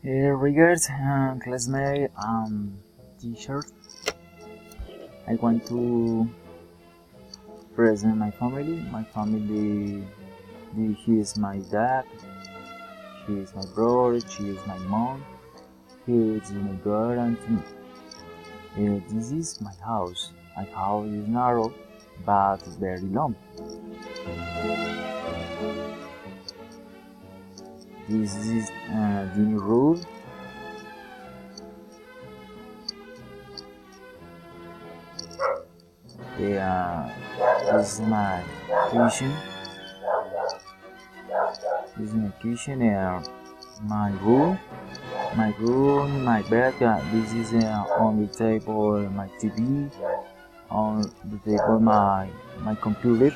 Regards classmate teacher, I want to present my family. My family, he is my dad, he is my brother, she is my mom, he is my brother and me. This is my house. My house is narrow but very long. This is the new room. This is my kitchen. This is my kitchen and my room. My bed. This is on the table my TV. On the table my computer.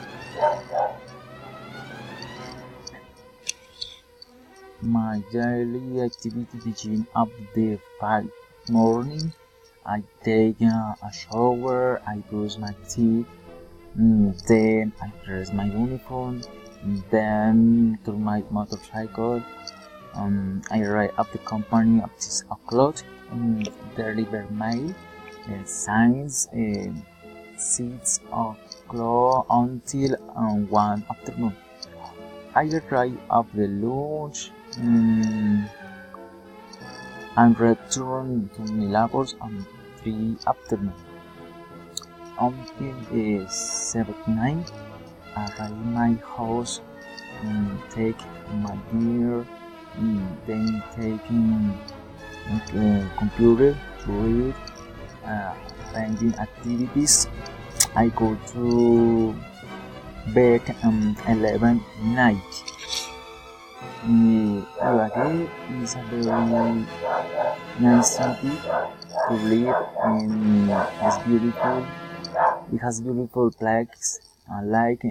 My daily activity begin up the 5 morning. I take a shower, I brush my teeth, then I dress my uniform, then to my motorcycle. I arrive at the company at 6 o'clock, deliver mail, signs, 6 o'clock until 1 afternoon. I arrive at the lunch and return to my labors on 3 afternoon. Until 7 arrive my house, take my dinner, then taking computer to read, finding activities. I go to bed 11 night. Ibagué is a very nice city to live in. It's beautiful. It has beautiful plaques like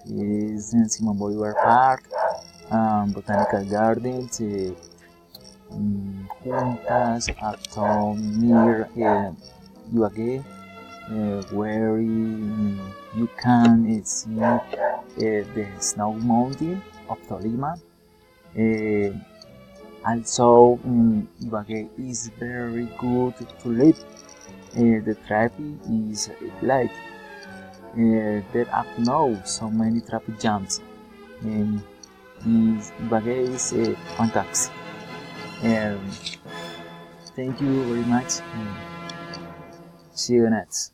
is Simon Bolivar Park, Botanical Gardens, Juntas, a town near Ibagué, where you can see the snow mountain of Tolima. Also, Ibagué is very good to live. The traffic is like there are no so many traffic jams. Ibagué is fantastic. Thank you very much. See you next.